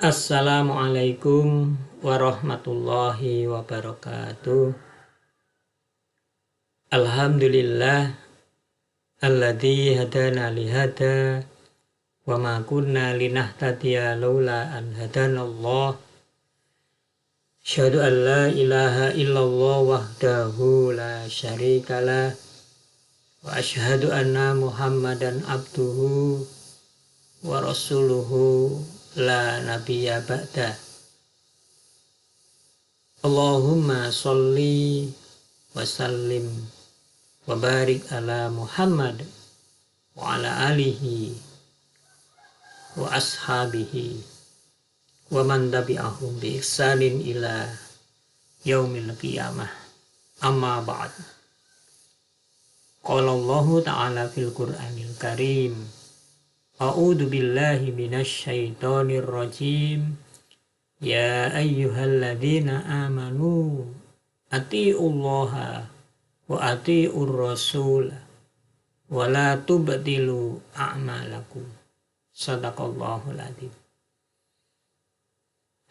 Assalamualaikum warahmatullahi wabarakatuh. Alhamdulillah alladzi hadana lihada wa ma kunna linahtadiya laula an hadanallah. Asyhadu an la ilaha illallah wahdahu la syarikalah wa asyhadu anna Muhammadan abduhu wa rasuluhu la nabiyya ba'da. Allahumma sholli wa sallim wa barik ala Muhammad wa ala alihi wa ashabihi wa man tabi'ahum bi ihsanin ila yaumil qiyamah. Amma ba'd. Qala Allah ta'ala fil Qur'anil Karim, A'udzu billahi minasy syaithanir rajim. Ya ayyuhalladzina amanu atiiullaha wa atiiur rasul wa la tubtilu a'malakum. Shadaqallahul adzim.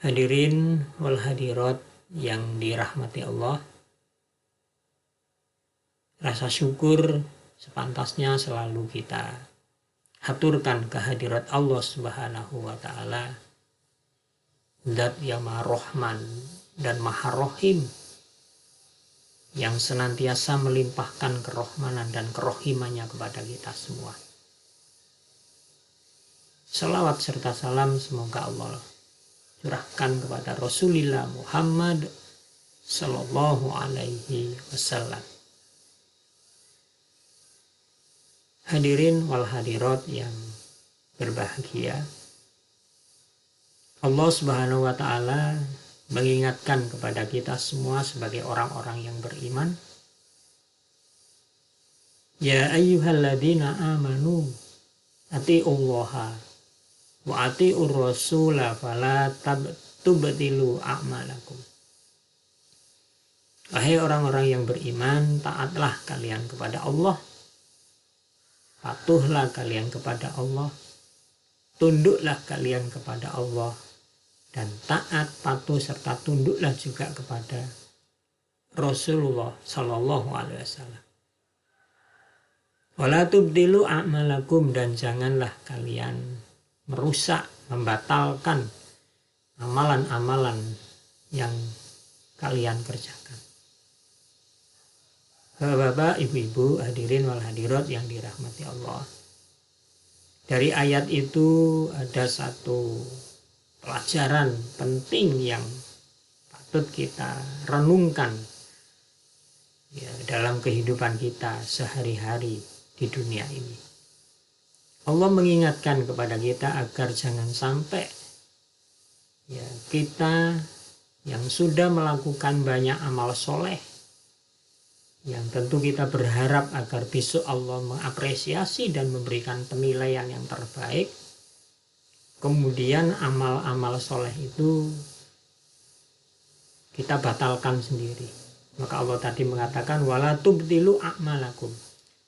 Hadirin wal hadirat yang dirahmati Allah, rasa syukur sepantasnya selalu kita haturkan kehadirat Allah Subhanahu wa ta'ala, Zat yang Maha Rahman dan Maha Rahim, yang senantiasa melimpahkan kerahmanan dan kerohimannya kepada kita semua. Salawat serta salam semoga Allah curahkan kepada Rasulullah Muhammad sallallahu alaihi wasallam. Hadirin wal hadirat yang berbahagia, Allah Subhanahu wa ta'ala mengingatkan kepada kita semua sebagai orang-orang yang beriman. Ya ayyuhalladzina amanu atiiullaha wa atiiur rasula fala tubtilu a'malakum. Wahai orang-orang yang beriman, taatlah kalian kepada Allah, patuhlah kalian kepada Allah, tunduklah kalian kepada Allah, dan taat, patuh, serta tunduklah juga kepada Rasulullah Sallallahu Alaihi Wasallam. Wala tubtilu a'malakum, dan janganlah kalian merusak, membatalkan amalan-amalan yang kalian kerjakan. Bapak, ibu-ibu, hadirin wal hadirat yang dirahmati Allah. Dari ayat itu ada satu pelajaran penting yang patut kita renungkan ya, dalam kehidupan kita sehari-hari di dunia ini. Allah mengingatkan kepada kita agar jangan sampai ya, kita yang sudah melakukan banyak amal soleh, yang tentu kita berharap agar besok Allah mengapresiasi dan memberikan penilaian yang terbaik, kemudian amal-amal soleh itu kita batalkan sendiri. Maka Allah tadi mengatakan wala tubtilu a'malakum,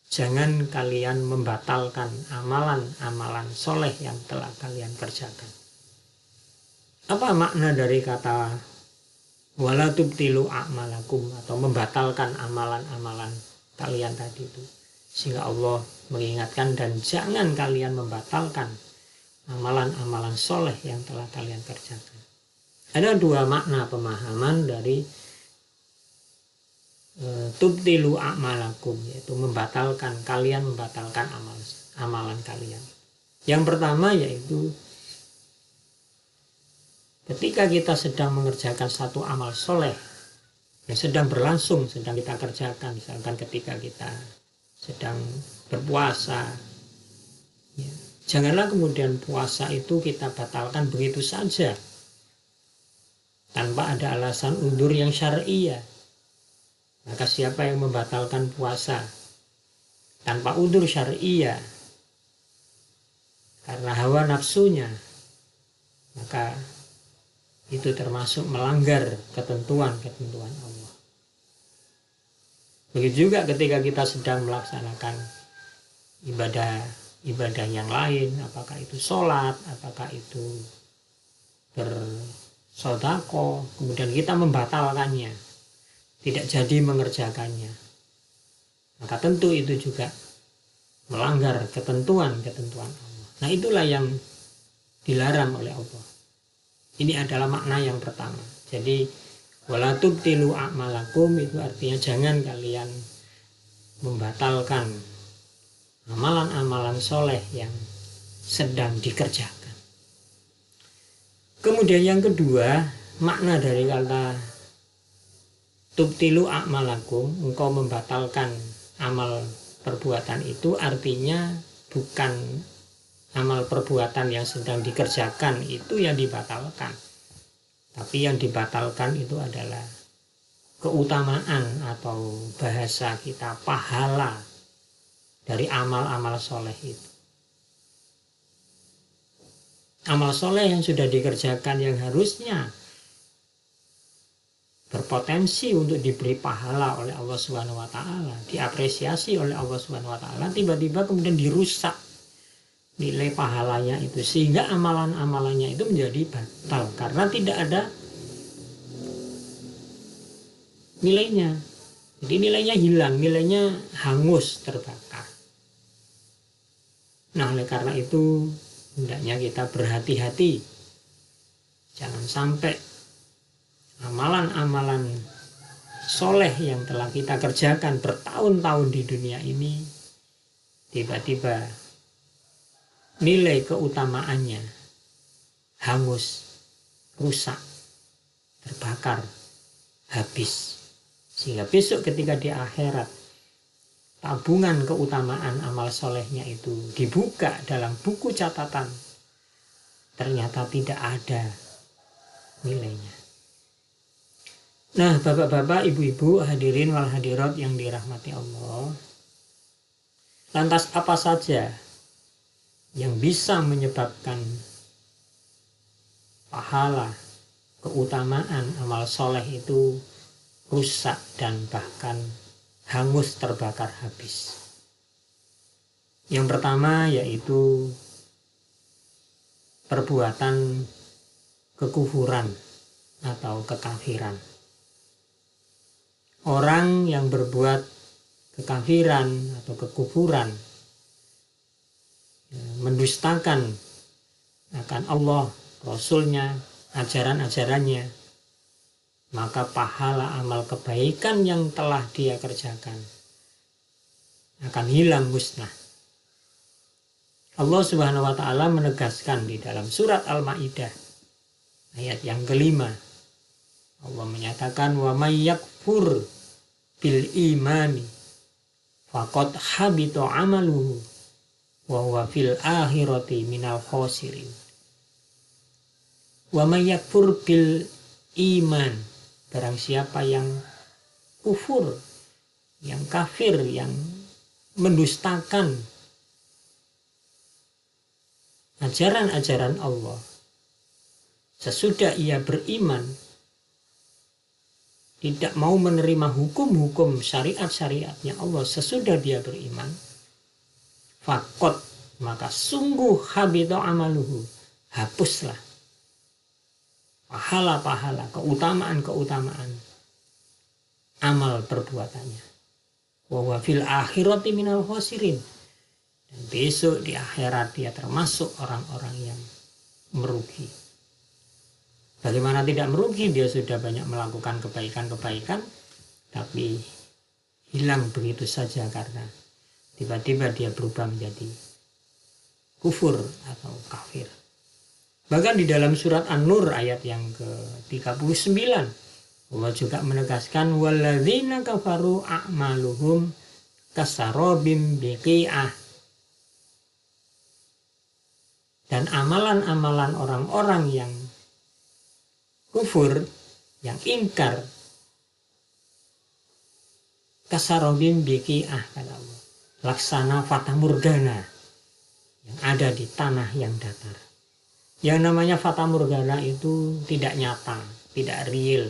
jangan kalian membatalkan amalan-amalan soleh yang telah kalian kerjakan. Apa makna dari kata wala tubtilu a'malakum atau membatalkan amalan-amalan kalian tadi itu? Sehingga Allah mengingatkan, dan jangan kalian membatalkan amalan-amalan soleh yang telah kalian kerjakan. Ada dua makna pemahaman dari tubtilu a'malakum, yaitu membatalkan, kalian membatalkan amalan kalian. Yang pertama yaitu ketika kita sedang mengerjakan satu amal soleh yang sedang berlangsung, sedang kita kerjakan, misalkan ketika kita sedang berpuasa, ya, janganlah kemudian puasa itu kita batalkan begitu saja tanpa ada alasan undur yang syar'iyah. Maka siapa yang membatalkan puasa tanpa undur syar'iyah karena hawa nafsunya, maka itu termasuk melanggar ketentuan-ketentuan Allah. Begitu juga ketika kita sedang melaksanakan ibadah yang lain, apakah itu sholat, apakah itu bersodako, kemudian kita membatalkannya, tidak jadi mengerjakannya, maka tentu itu juga melanggar ketentuan-ketentuan Allah. Nah, itulah yang dilarang oleh Allah. Ini adalah makna yang pertama. Jadi wala tubtilu a'malakum itu artinya jangan kalian membatalkan amalan-amalan soleh yang sedang dikerjakan. Kemudian yang kedua, makna dari kata tubtilu a'malakum, engkau membatalkan amal perbuatan itu artinya bukan amal perbuatan yang sedang dikerjakan itu yang dibatalkan, tapi yang dibatalkan itu adalah keutamaan atau bahasa kita pahala dari amal-amal soleh itu. Amal soleh yang sudah dikerjakan yang harusnya berpotensi untuk diberi pahala oleh Allah Subhanahu wa taala, diapresiasi oleh Allah Subhanahu wa taala, tiba-tiba kemudian dirusak nilai pahalanya itu, sehingga amalan-amalannya itu menjadi batal karena tidak ada nilainya. Jadi nilainya hilang, nilainya hangus, terbakar. Nah, oleh karena itu hendaknya kita berhati-hati, jangan sampai amalan-amalan soleh yang telah kita kerjakan bertahun-tahun di dunia ini tiba-tiba nilai keutamaannya hangus, rusak, terbakar, habis, sehingga besok ketika di akhirat tabungan keutamaan amal solehnya itu dibuka dalam buku catatan, ternyata tidak ada nilainya. Nah, bapak-bapak, ibu-ibu, hadirin wal hadirat yang dirahmati Allah, lantas apa saja yang bisa menyebabkan pahala, keutamaan amal soleh itu rusak dan bahkan hangus, terbakar habis? Yang pertama yaitu perbuatan kekufuran atau kekafiran. Orang yang berbuat kekafiran atau kekufuran, mendustakan akan Allah, Rasulnya, ajaran-ajarannya, maka pahala amal kebaikan yang telah dia kerjakan akan hilang, musnah. Allah Subhanahu wa taala menegaskan di dalam surat Al-Maidah ayat yang kelima. Allah menyatakan wa may yakfur bil imani faqad habita amaluhu wa huwa fil akhirati minal khosirin. Wa may yakfur bil iman, barang siapa yang kufur, yang kafir, yang mendustakan ajaran-ajaran Allah sesudah ia beriman, tidak mau menerima hukum-hukum syariat-syariatnya Allah sesudah dia beriman, fakot, maka sungguh habita amaluhu, hapuslah pahala-pahala, keutamaan-keutamaan amal perbuatannya. Wa huwa fil akhirati minal khosirin, dan besok di akhirat dia termasuk orang-orang yang merugi. Bagaimana tidak merugi? Dia sudah banyak melakukan kebaikan-kebaikan, tapi hilang begitu saja karena tiba-tiba dia berubah menjadi kufur atau kafir. Bahkan di dalam surat An-Nur ayat yang ke-39, Allah juga menegaskan walladzina kafaru a'maluhum kasarobim biqi'ah, dan amalan-amalan orang-orang yang kufur, yang ingkar, kasarobim biqi'ah, kata Allah, laksana fatamurgana yang ada di tanah yang datar. Yang namanya fatamurgana itu tidak nyata, tidak real.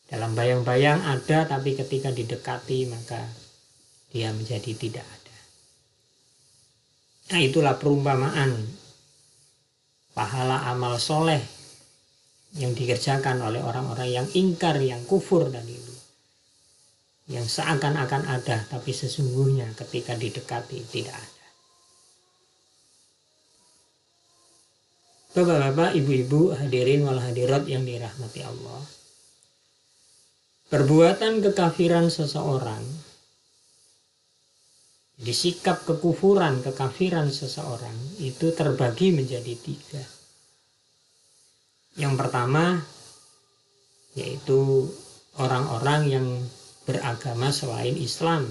Dalam bayang-bayang ada, tapi ketika didekati maka dia menjadi tidak ada. Nah, itulah perumpamaan pahala amal soleh yang dikerjakan oleh orang-orang yang ingkar, yang kufur tadi itu, yang seakan-akan ada tapi sesungguhnya ketika didekati tidak ada. Bapak-bapak, ibu-ibu, hadirin wal hadirat yang dirahmati Allah, perbuatan kekafiran seseorang, jadi sikap kekufuran, kekafiran seseorang itu terbagi menjadi 3. Yang pertama yaitu orang-orang yang beragama selain Islam.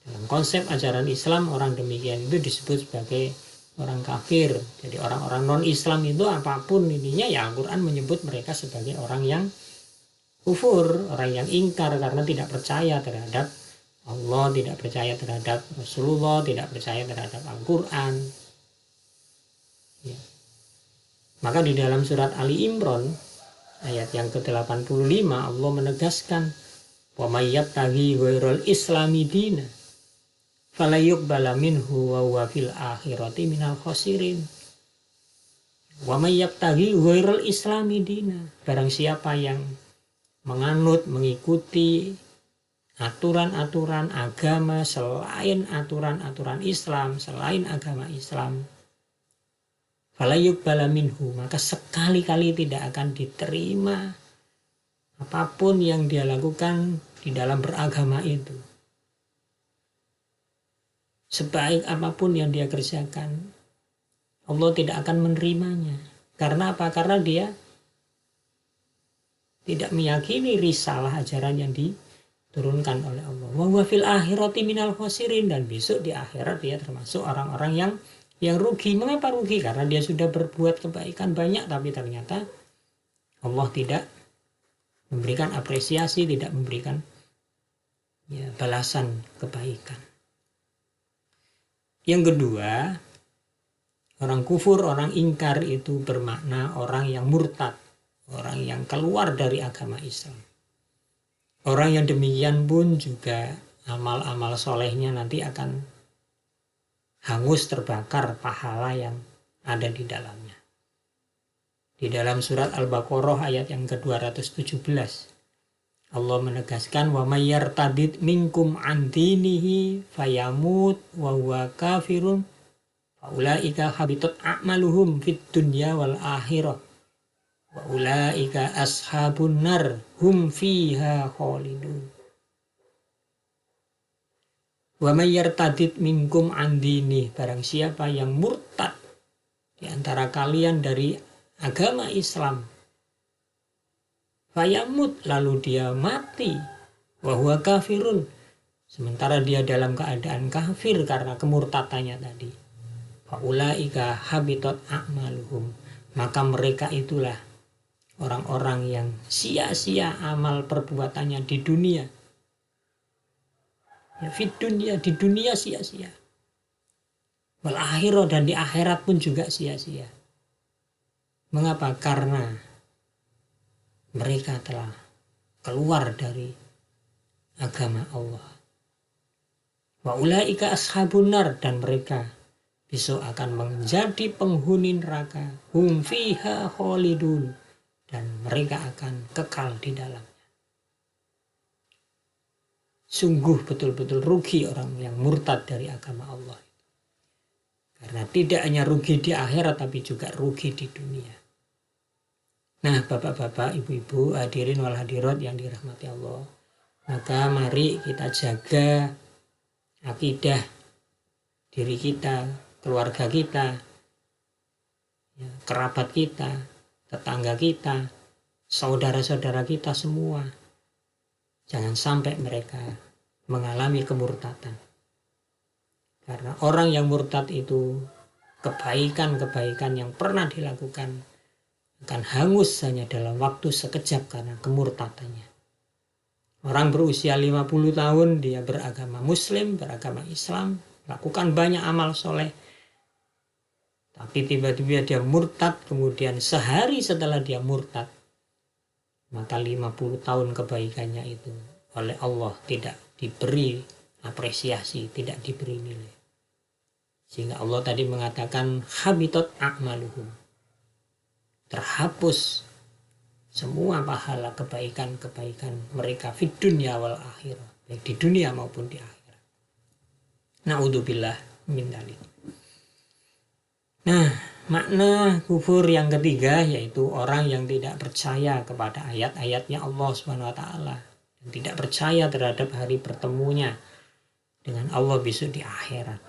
Dalam konsep ajaran Islam, orang demikian itu disebut sebagai orang kafir. Jadi orang-orang non-Islam itu apapun ininya, ya Al-Quran menyebut mereka sebagai orang yang kufur, orang yang ingkar karena tidak percaya terhadap Allah, tidak percaya terhadap Rasulullah, tidak percaya terhadap Al-Quran. Ya. Maka di dalam surat Ali Imran ayat yang ke-85 Allah menegaskan, wa may yabtaghi ghairal islami dina fala yuqbala minhu wa huwa fil akhirati minal khasirin. Wa may yabtaghi ghairal islami dina, barang siapa yang menganut, mengikuti aturan-aturan agama selain aturan-aturan Islam, selain agama Islam, fala yuqbala minhu, maka sekali-kali tidak akan diterima apapun yang dia lakukan di dalam beragama itu. Sebaik apapun yang dia kerjakan, Allah tidak akan menerimanya. Karena apa? Karena dia tidak meyakini risalah ajaran yang diturunkan oleh Allah. Wa huwa fil akhirati minal khasirin, dan besok di akhirat dia termasuk orang-orang yang rugi. Mengapa rugi? Karena dia sudah berbuat kebaikan banyak, tapi ternyata Allah tidak memberikan apresiasi, tidak memberikan balasan kebaikan. Yang kedua, orang kufur, orang ingkar itu bermakna orang yang murtad, orang yang keluar dari agama Islam. Orang yang demikian pun juga amal-amal solehnya nanti akan hangus terbakar pahala yang ada di dalamnya. Di dalam surat Al-Baqarah ayat yang ke-217 Allah menegaskan, wa may yartadid minkum an dinihi fayamut wa huwa kafirun faulaika habitat a'maluhum fid dunya wal akhirah wa ulaika ashabun nar hum fiha khalidun. Wa may yartadid minkum an dinihi, barang siapa yang murtad di antara kalian dari agama Islam, fayamut, lalu dia mati, wa huwa kafirun, sementara dia dalam keadaan kafir karena kemurtadannya tadi, faulaika habitat a'maluhum, maka mereka itulah orang-orang yang sia-sia amal perbuatannya di dunia. Ya, fit dunia, di dunia sia-sia. Wal akhirah, dan di akhirat pun juga sia-sia. Mengapa? Karena mereka telah keluar dari agama Allah. Wa ulaika ashabun nar, dan mereka besok akan menjadi penghuni neraka. Hum fiha khalidun, dan mereka akan kekal di dalamnya. Sungguh betul-betul rugi orang yang murtad dari agama Allah. Karena tidak hanya rugi di akhirat, tapi juga rugi di dunia. Nah, bapak-bapak, ibu-ibu, hadirin wal hadirat yang dirahmati Allah, maka mari kita jaga akidah diri kita, keluarga kita, kerabat kita, tetangga kita, saudara-saudara kita semua. Jangan sampai mereka mengalami kemurtadan. Karena orang yang murtad itu, kebaikan-kebaikan yang pernah dilakukan akan hangus hanya dalam waktu sekejap karena kemurtadannya. Orang berusia 50 tahun, dia beragama Muslim, beragama Islam, lakukan banyak amal soleh, tapi tiba-tiba dia murtad, kemudian sehari setelah dia murtad, maka 50 tahun kebaikannya itu oleh Allah tidak diberi apresiasi, tidak diberi nilai. Sehingga Allah tadi mengatakan habitat a'maluhum. terhapus semua pahala kebaikan-kebaikan mereka fid dunya wal akhirah, baik di dunia maupun di akhirat. Na'udzubillah min dzalik. Nah, makna kufur yang ketiga yaitu orang yang tidak percaya kepada ayat-ayatnya Allah Subhanahu wa taala dan tidak percaya terhadap hari bertemunya dengan Allah besok di akhirat.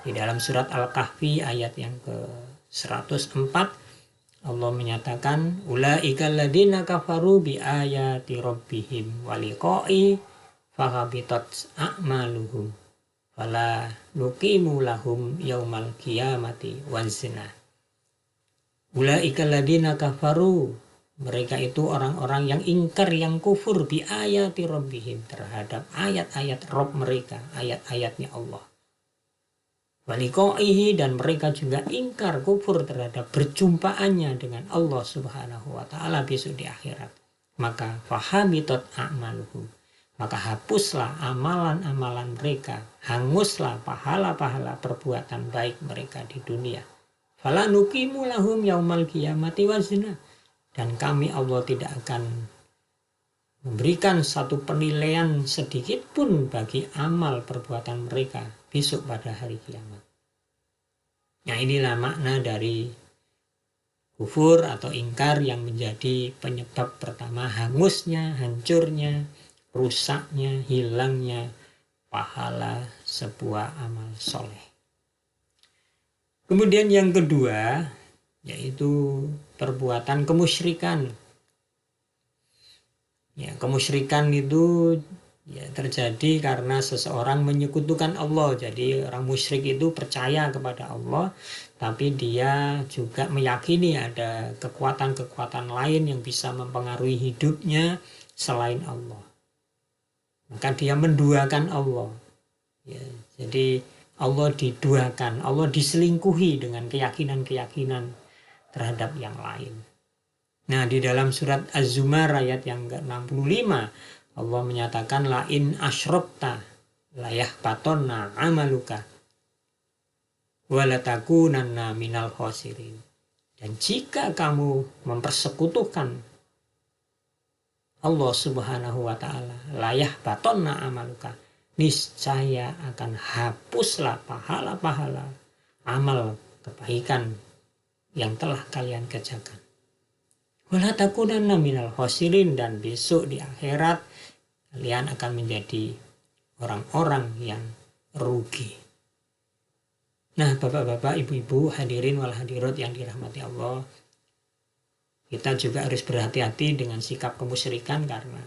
Di dalam surat Al-Kahfi ayat yang ke-104 Allah menyatakan ulaikal ladzina kafaru bi ayati rabbihim wa liqa'i fahabitat a'maluhum wala nuqimu lahum yaumal qiyamati wazna. Ulaikal ladzina kafaru, mereka itu orang-orang yang ingkar, yang kufur bi ayati rabbihim, terhadap ayat-ayat Rabb mereka, ayat-ayatnya Allah. Walikoihi, dan mereka juga ingkar, kufur terhadap berjumpaannya dengan Allah Subhanahu wa taala besok di akhirat. Maka fahabitat a'maluhum, maka hapuslah amalan-amalan mereka, hanguslah pahala-pahala perbuatan baik mereka di dunia. Fala nuqimu lahum yaumal qiyamati wazna, dan kami Allah tidak akan memberikan satu penilaian sedikit pun bagi amal perbuatan mereka besok pada hari kiamat. Nah, inilah makna dari kufur atau ingkar yang menjadi penyebab pertama hangusnya, hancurnya, rusaknya, hilangnya pahala sebuah amal soleh. Kemudian yang kedua yaitu perbuatan kemusyrikan. Ya, kemusyrikan itu ya terjadi karena seseorang menyekutukan Allah. Jadi orang musyrik itu percaya kepada Allah, tapi dia juga meyakini ada kekuatan-kekuatan lain yang bisa mempengaruhi hidupnya selain Allah. Maka dia menduakan Allah. Ya, jadi Allah diduakan, Allah diselingkuhi dengan keyakinan-keyakinan terhadap yang lain. Nah, di dalam surat Az-Zumar ayat yang ke-65 Allah menyatakan la in asyrokta la yahbatonna amaluka wa la takunanna minal khosirin. Dan jika kamu mempersekutukan Allah Subhanahu wa taala, la yahbatonna amaluka, niscaya akan hapuslah pahala-pahala amal kebaikan yang telah kalian kerjakan. Wala takunanna minal khosirin, dan besok di akhirat kalian akan menjadi orang-orang yang rugi. Nah, bapak-bapak, ibu-ibu, hadirin wal hadirat yang dirahmati Allah, kita juga harus berhati-hati dengan sikap kemusyrikan, karena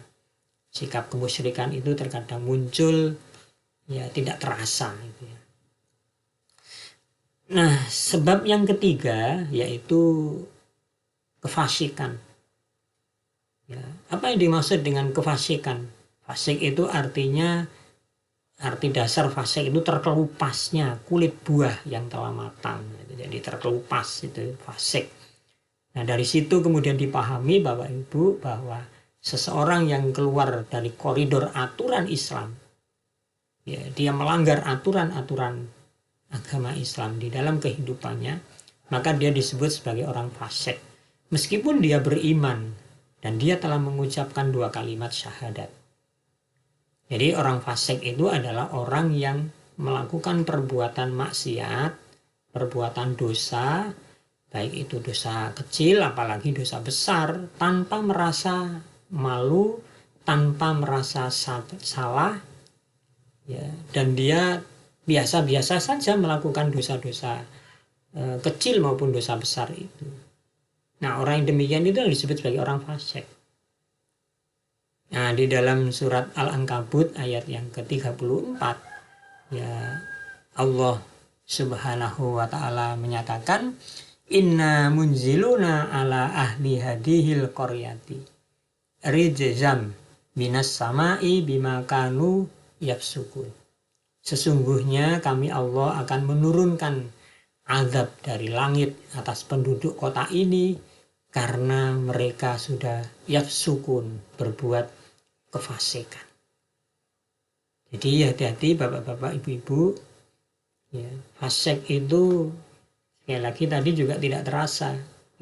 sikap kemusyrikan itu terkadang muncul ya tidak terasa gitu ya. Nah, sebab yang ketiga yaitu kefasikan. Ya, apa yang dimaksud dengan kefasikan? Fasik itu artinya, arti dasar fasik itu terkelupasnya kulit buah yang telah matang. Jadi terkelupas itu fasik. Nah, dari situ kemudian dipahami Bapak Ibu bahwa seseorang yang keluar dari koridor aturan Islam, ya, dia melanggar aturan-aturan agama Islam di dalam kehidupannya, maka dia disebut sebagai orang fasik. Meskipun dia beriman dan dia telah mengucapkan 2 kalimat syahadat. Jadi orang fasik itu adalah orang yang melakukan perbuatan maksiat, perbuatan dosa, baik itu dosa kecil apalagi dosa besar, tanpa merasa malu, tanpa merasa salah, ya, dan dia biasa-biasa saja melakukan dosa-dosa kecil maupun dosa besar itu. Nah, orang yang demikian itu disebut sebagai orang fasik. Nah, di dalam surat Al-Ankabut ayat yang ke-34 ya, Allah Subhanahu wa taala menyatakan inna munziluna ala ahli hadihil qaryati rijzam minas sama'i bima kanu yafsukun. Sesungguhnya kami Allah akan menurunkan azab dari langit atas penduduk kota ini karena mereka sudah yafsukun, berbuat kefasikan. Jadi hati-hati bapak-bapak, ibu-ibu, ya, fasik itu sekali lagi tadi juga tidak terasa.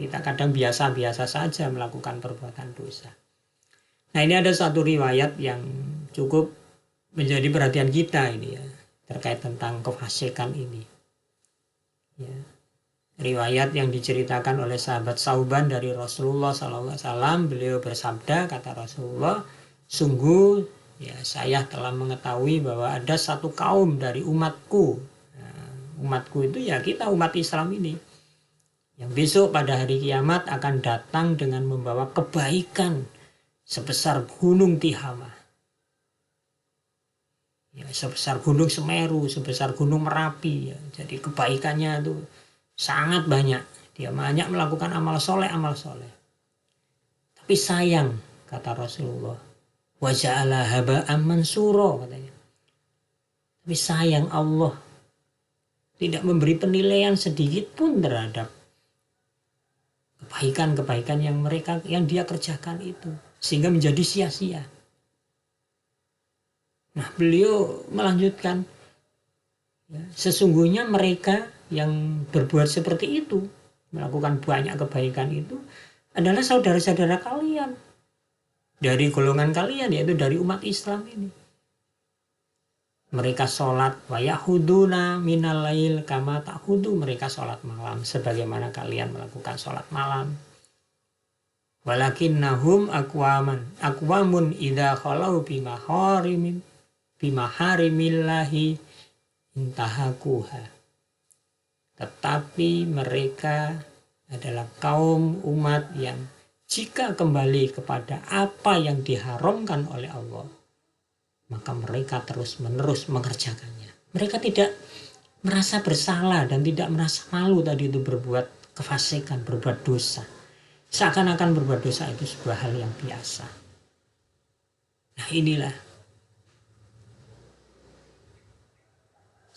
Kita kadang biasa-biasa saja melakukan perbuatan dosa. Nah, ini ada satu riwayat yang cukup menjadi perhatian kita ini ya, terkait tentang kefasikan ini. Ya. Riwayat yang diceritakan oleh sahabat Sauban dari Rasulullah SAW, beliau bersabda, kata Rasulullah, sungguh ya saya telah mengetahui bahwa ada satu kaum dari umatku. Nah, umatku itu ya kita umat Islam ini, yang besok pada hari kiamat akan datang dengan membawa kebaikan sebesar gunung Tihamah. Ya, sebesar gunung Semeru, sebesar gunung Merapi. Ya. Jadi kebaikannya itu sangat banyak. Dia banyak melakukan amal soleh. Tapi sayang, kata Rasulullah, wa ja'ala haba'an mansura, katanya. Tapi sayang, Allah tidak memberi penilaian sedikit pun terhadap kebaikan-kebaikan yang dia kerjakan itu, sehingga menjadi sia-sia. Nah, beliau melanjutkan, ya, sesungguhnya mereka yang berbuat seperti itu, melakukan banyak kebaikan itu, adalah saudara-saudara kalian dari golongan kalian, yaitu dari umat Islam ini. Mereka sholat wa yahuduna minal lail kama ta'hudu, mereka sholat malam sebagaimana kalian melakukan sholat malam. Walakinnahum aqwamun idza khalau bimaharimillahi intahakuha. Tetapi mereka adalah kaum umat yang jika kembali kepada apa yang diharamkan oleh Allah, maka mereka terus-menerus mengerjakannya. Mereka tidak merasa bersalah dan tidak merasa malu tadi itu berbuat kefasikan, berbuat dosa. Seakan-akan berbuat dosa itu sebuah hal yang biasa. Nah, inilah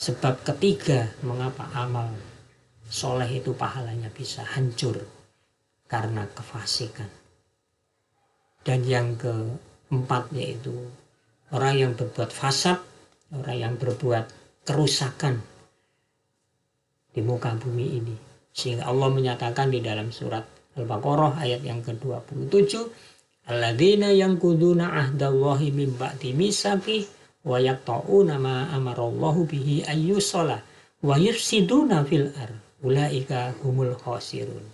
sebab ketiga mengapa amal soleh itu pahalanya bisa hancur karena kefasikan. Dan yang keempat yaitu orang yang berbuat fasad, orang yang berbuat kerusakan di muka bumi ini. Sehingga Allah menyatakan di dalam surat Al-Baqarah ayat yang ke-27, alladzina yanquduna ahdallahi min ba'di mitsaqih wa yaqta'una ma amarallahu bihi ayyusala wa yufsiduna fil ardh ulaika humul khasirun.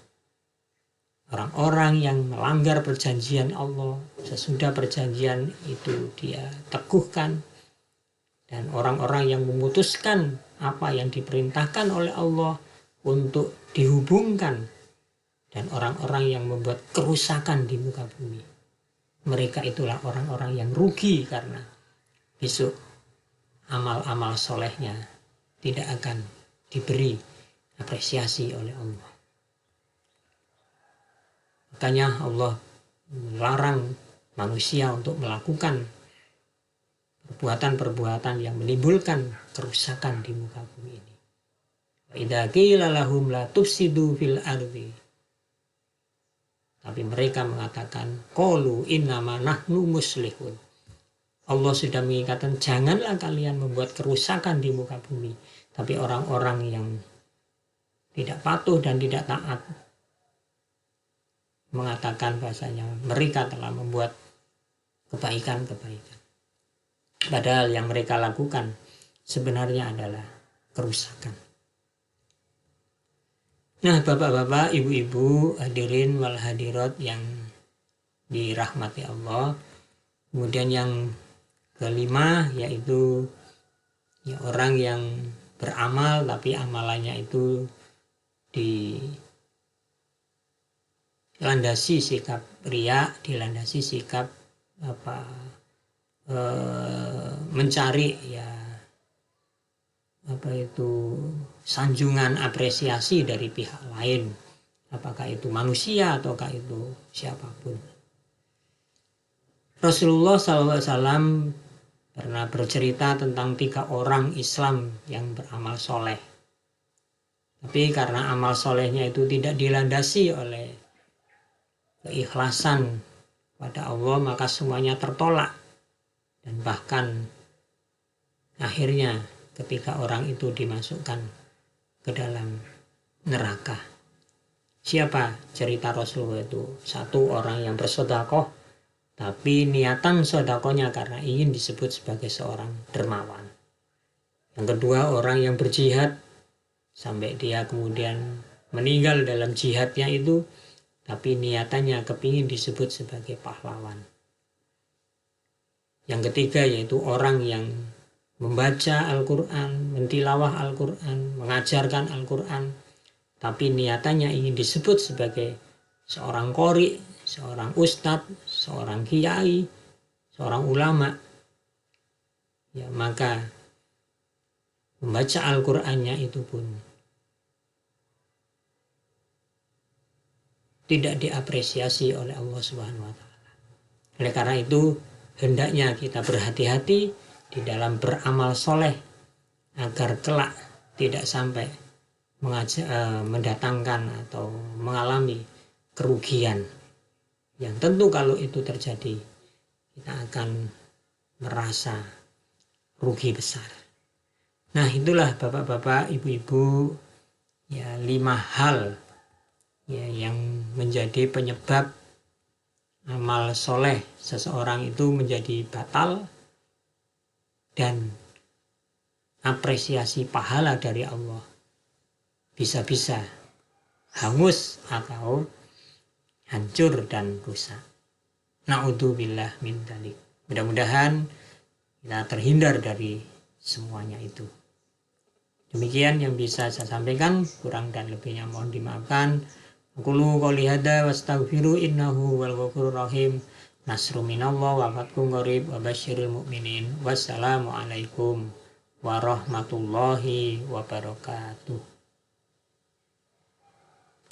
Orang-orang yang melanggar perjanjian Allah sesudah perjanjian itu dia teguhkan, dan orang-orang yang memutuskan apa yang diperintahkan oleh Allah untuk dihubungkan, dan orang-orang yang membuat kerusakan di muka bumi, mereka itulah orang-orang yang rugi karena besok amal-amal solehnya tidak akan diberi apresiasi oleh Allah. Makanya Allah melarang manusia untuk melakukan perbuatan-perbuatan yang menimbulkan kerusakan di muka bumi ini. Wa idza qila lahum la tufsidu fil ardi, tapi mereka mengatakan qalu innama nahnu muslihun. Allah sudah mengatakan janganlah kalian membuat kerusakan di muka bumi. Tapi orang-orang yang tidak patuh dan tidak taat mengatakan bahasanya mereka telah membuat kebaikan-kebaikan. Padahal yang mereka lakukan sebenarnya adalah kerusakan. Nah, bapak-bapak, ibu-ibu, hadirin wal hadirat yang dirahmati Allah. Kemudian yang kelima yaitu ya, orang yang beramal tapi amalannya itu dilandasi sikap riya, dilandasi sikap mencari ya sanjungan apresiasi dari pihak lain, apakah itu manusia ataukah itu siapapun. Rasulullah SAW pernah bercerita tentang 3 orang Islam yang beramal soleh. Tapi karena amal solehnya itu tidak dilandasi oleh keikhlasan pada Allah, maka semuanya tertolak. Dan bahkan akhirnya ketika orang itu dimasukkan ke dalam neraka. Siapa? Cerita Rasulullah itu satu orang yang bersedekah, tapi niatan sedekahnya karena ingin disebut sebagai seorang dermawan. Yang kedua, orang yang berjihad sampai dia kemudian meninggal dalam jihadnya itu, tapi niatannya kepingin disebut sebagai pahlawan. Yang ketiga yaitu orang yang membaca Al-Quran, mentilawah Al-Quran, mengajarkan Al-Quran, tapi niatannya ingin disebut sebagai seorang qori, seorang ustadz, seorang kiai, seorang ulama. Ya, maka membaca Al-Qur'annya itu pun tidak diapresiasi oleh Allah Subhanahu wa taala. Oleh karena itu, hendaknya kita berhati-hati di dalam beramal soleh agar kelak tidak sampai mendatangkan atau mengalami kerugian. Yang tentu kalau itu terjadi, kita akan merasa rugi besar. Nah, itulah bapak-bapak, ibu-ibu, ya 5 hal ya yang menjadi penyebab amal soleh seseorang itu menjadi batal dan apresiasi pahala dari Allah bisa-bisa hangus atau hancur dan rusak. Na'udzubillah min dzalik. Mudah-mudahan kita terhindar dari semuanya itu. Demikian yang bisa saya sampaikan, kurang dan lebihnya mohon dimaafkan. Qulu qouli hadza wastaghfiru innahu wal ghafurur rahim. Nasru minallah wa fatqun qarib wa basyiril mu'minin. Wassalamu alaikum warahmatullahi wabarakatuh.